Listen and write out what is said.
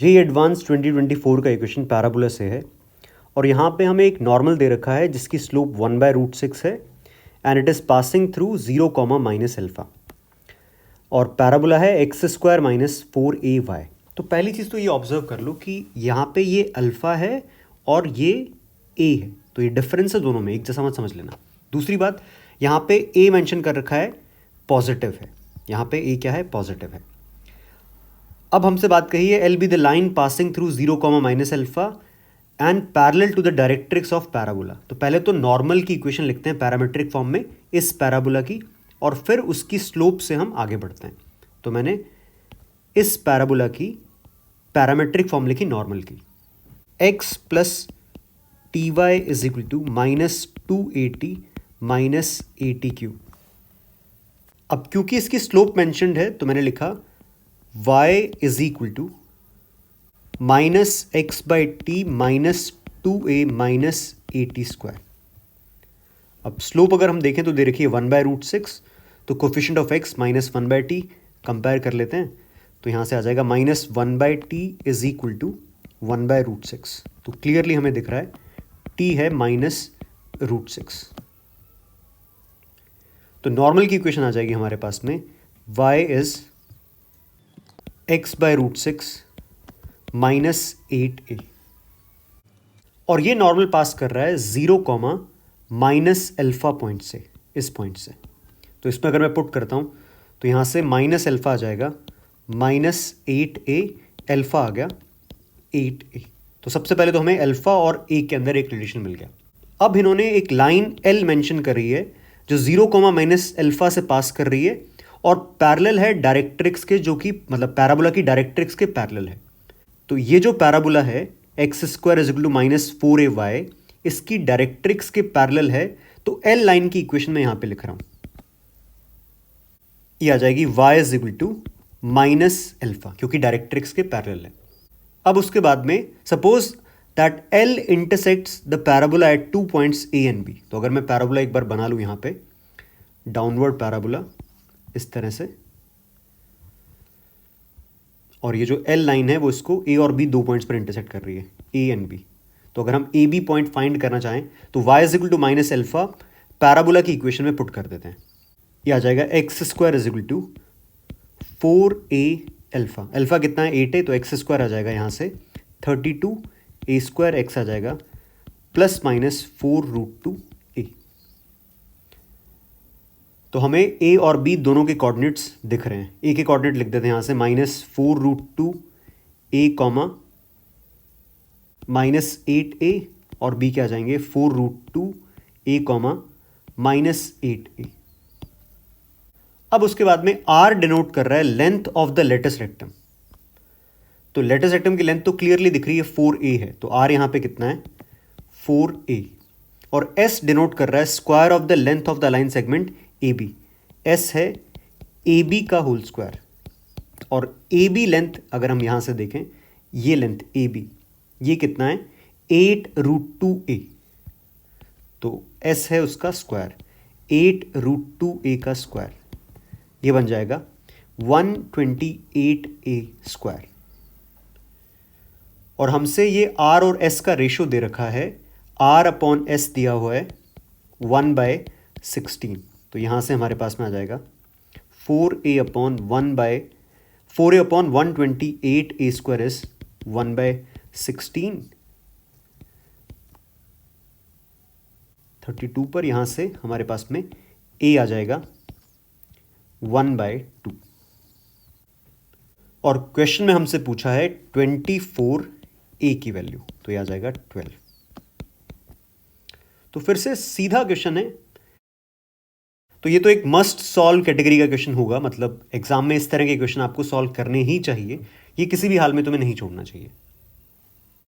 JEE advance 2024 का equation parabola से है और यहाँ पे हमें एक नॉर्मल दे रखा है जिसकी स्लोप 1/√6 है and it is passing through 0, minus alpha और पैराबोला है x² माइनस 4ay। तो पहली चीज़ तो ये ऑब्जर्व कर लो कि यहाँ पे ये अल्फ़ा है और ये a है, तो ये डिफरेंस है दोनों में, एक जैसा मत समझ लेना। दूसरी बात, यहाँ पे a मेंशन कर रखा है पॉजिटिव है, यहाँ पे a क्या है, पॉजिटिव है। अब हमसे बात कही है L be the line passing through 0, minus alpha and parallel to the directrix of parabola. तो पहले तो नॉर्मल की इक्वेशन लिखते हैं पैरामेट्रिक फॉर्म में इस पैराबोला की और फिर उसकी स्लोप से हम आगे बढ़ते हैं। तो मैंने इस पैराबोला की पैरामेट्रिक फॉर्म लिखी नॉर्मल की, x plus t y is equal to -2at minus AT3। अब क्योंकि इसकी स्लोप मैंशनड है तो मैंने लिखा y is equal to -x/t minus 2a minus AT²। अब स्लोप अगर हम देखें तो दे रखी है 1/√6, तो coefficient of x -1/t compare कर लेते हैं, तो यहाँ से आ जाएगा -1/t इज इक्वल टू 1/√6। तो क्लियरली हमें दिख रहा है t है -√6। तो नॉर्मल की इक्वेशन आ जाएगी हमारे पास में y is x/√6 minus 8a और ये नॉर्मल पास कर रहा है 0, माइनस अल्फा पॉइंट से, इस पॉइंट से। तो इसमें अगर मैं पुट करता हूँ तो यहाँ से माइनस अल्फा आ जाएगा -8a, अल्फा आ गया 8a। तो सबसे पहले तो हमें अल्फा और a के अंदर एक रिलेशन मिल गया। अब इन्होंने एक लाइन L मेंशन कर रही है जो 0, माइनस अल्फा से पास कर रही है और पैरेलल है डायरेक्ट्रिक्स के, जो कि मतलब पैराबोला की डायरेक्ट्रिक्स के पैरेलल है। तो ये जो पैराबोला है x² is equal to -4ay, इसकी डायरेक्ट्रिक्स के पैरेलल है, तो L लाइन की इक्वेशन में यहां पे लिख रहा हूं, ये आ जाएगी y is equal to minus alpha, क्योंकि डायरेक्ट्रिक्स के पैरेलल है। अब उसके बाद में suppose that L intersects the parabola at 2 points a and b। तो अगर मैं पैराबोला एक बार बना लूं यहां पे, डाउनवर्ड पैराबोला इस तरह से, और ये जो L लाइन है वो इसको A और B 2 पॉइंट्स पर इंटरसेक्ट कर रही है, A एंड B। तो अगर हम AB पॉइंट फाइंड करना चाहें तो y is equal to minus alpha parabola की इक्वेशन में पुट कर देते हैं, ये आ जाएगा x² is equal to 4a alpha. Alpha कितना है, 8 है, तो x² आ जाएगा यहाँ से 32, a² x आ जाएगा प्लस माइनस 4√2a। तो हमें a और b दोनों के कोऑर्डिनेट्स दिख रहे हैं। a के कोऑर्डिनेट लिख देते हैं यहाँ से -4√2a, -8a और b के आ जाएंगे 4√2a, -8a। अब उसके बाद में r डिनोट कर रहा है length of the latus rectum. तो लेटस रेक्टम की लेंथ तो क्लियरली दिख रही है 4a है, तो r यहाँ पे कितना है 4a। और s डिनोट कर रहा है square of the length of the line segment AB। S है AB का होल स्क्वायर और AB लेंथ अगर हम यहां से देखें, ये लेंथ AB ये कितना है 8√2a, तो S है उसका स्क्वायर 8√2a का स्क्वायर, ये बन जाएगा 128a स्क्वायर। और हमसे ये R और S का रेशो दे रखा है, R/S दिया हुआ है 1/16। तो यहाँ से हमारे पास में आ जाएगा 4a/128a² इज 1/16। 32 पर यहाँ से हमारे पास में a आ जाएगा 1/2। और क्वेश्चन में हमसे पूछा है 24a की वैल्यू, तो ये आ जाएगा 12। तो फिर से सीधा क्वेश्चन है, तो ये तो एक मस्ट सॉल्व कैटेगरी का क्वेश्चन होगा, मतलब एग्जाम में इस तरह के क्वेश्चन आपको सॉल्व करने ही चाहिए, ये किसी भी हाल में तुम्हें नहीं छोड़ना चाहिए।